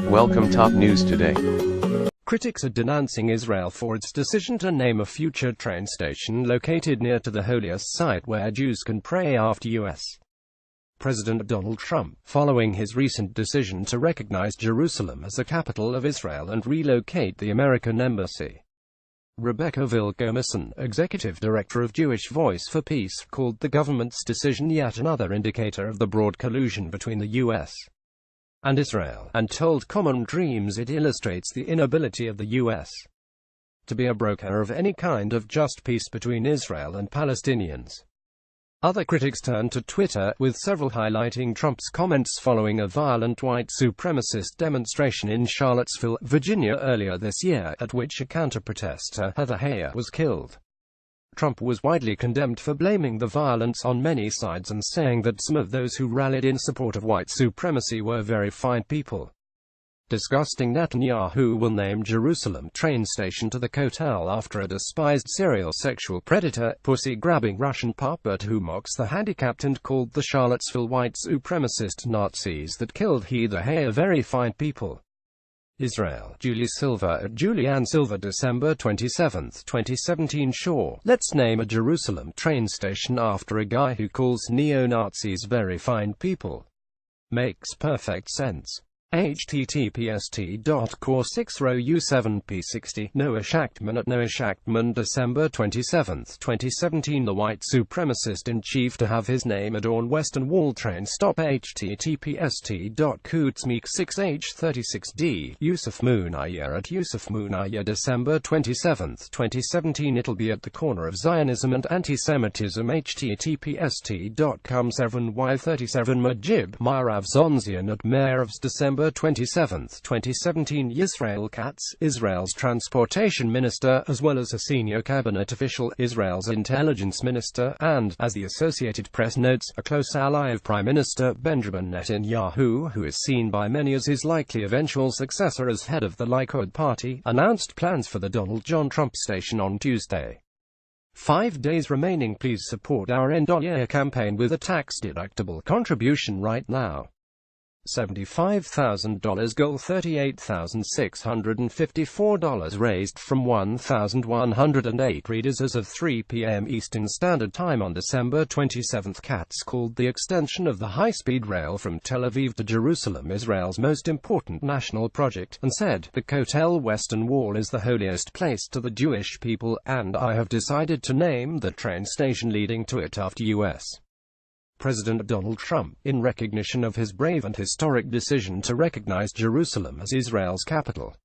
Welcome top news today. Critics are denouncing Israel for its decision to name a future train station located near to the holiest site where Jews can pray after U.S. President Donald Trump, following his recent decision to recognize Jerusalem as the capital of Israel and relocate the American embassy. Rebecca Vilkomerson, executive director of Jewish Voice for Peace, called the government's decision yet another indicator of the broad collusion between the U.S. and Israel, and told Common Dreams it illustrates the inability of the U.S. to be a broker of any kind of just peace between Israel and Palestinians. Other critics turned to Twitter, with several highlighting Trump's comments following a violent white supremacist demonstration in Charlottesville, Virginia earlier this year, at which a counter-protester, Heather Heyer, was killed. Trump was widely condemned for blaming the violence on many sides and saying that some of those who rallied in support of white supremacy were very fine people. Disgusting. Netanyahu will name Jerusalem train station to the Kotel after a despised serial sexual predator, pussy-grabbing Russian puppet who mocks the handicapped and called the Charlottesville white supremacist Nazis that killed Heather Heyer very fine people. Israel. Julie Silva at Julianne Silva, December 27, 2017. Sure, let's name a Jerusalem train station after a guy who calls neo-Nazis very fine people. Makes perfect sense. https://core6row7p60 Noah Shachtman at Noah Shachtman, December 27, 2017. The white supremacist in chief to have his name adorn Western Wall train stop. https://kootsmeek6h36d Yusuf Munayyer at Yusuf Munayyer, December 27, 2017. It'll be at the corner of Zionism and anti-Semitism. https://com7y37 Majib Myrav Zonzian at Merav's, December 27, 2017. Yisrael Katz, Israel's transportation minister, as well as a senior cabinet official, Israel's intelligence minister, and, as the Associated Press notes, a close ally of Prime Minister Benjamin Netanyahu, who is seen by many as his likely eventual successor as head of the Likud party, announced plans for the Donald John Trump station on Tuesday. 5 days remaining. Please support our End All Year campaign with a tax-deductible contribution right now. $75,000 goal. $38,654 raised from 1,108 readers as of 3 p.m. Eastern Standard Time on December 27. Katz called the extension of the high-speed rail from Tel Aviv to Jerusalem Israel's most important national project, and said, "The Kotel Western Wall is the holiest place to the Jewish people, and I have decided to name the train station leading to it after U.S. President Donald Trump, in recognition of his brave and historic decision to recognize Jerusalem as Israel's capital."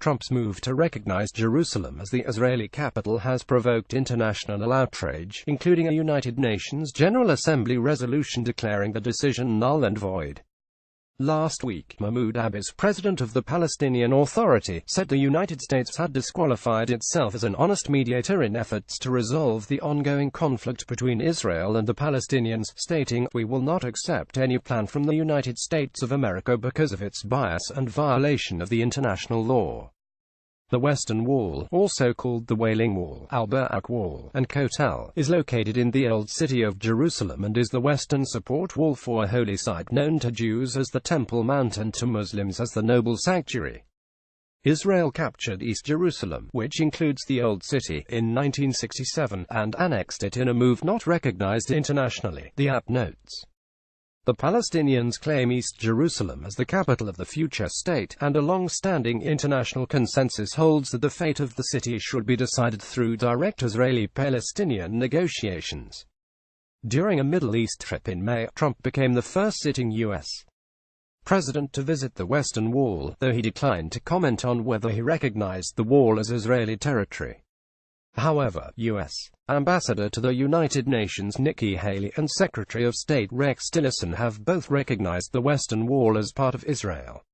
Trump's move to recognize Jerusalem as the Israeli capital has provoked international outrage, including a United Nations General Assembly resolution declaring the decision null and void. Last week, Mahmoud Abbas, president of the Palestinian Authority, said the United States had disqualified itself as an honest mediator in efforts to resolve the ongoing conflict between Israel and the Palestinians, stating, "We will not accept any plan from the United States of America because of its bias and violation of the international law." The Western Wall, also called the Wailing Wall, Al-Barak Wall, and Kotel, is located in the Old City of Jerusalem and is the western support wall for a holy site known to Jews as the Temple Mount and to Muslims as the Noble Sanctuary. Israel captured East Jerusalem, which includes the Old City, in 1967, and annexed it in a move not recognized internationally, the app notes. The Palestinians claim East Jerusalem as the capital of the future state, and a long-standing international consensus holds that the fate of the city should be decided through direct Israeli-Palestinian negotiations. During a Middle East trip in May, Trump became the first sitting U.S. president to visit the Western Wall, though he declined to comment on whether he recognized the wall as Israeli territory. However, U.S. Ambassador to the United Nations Nikki Haley and Secretary of State Rex Tillerson have both recognized the Western Wall as part of Israel.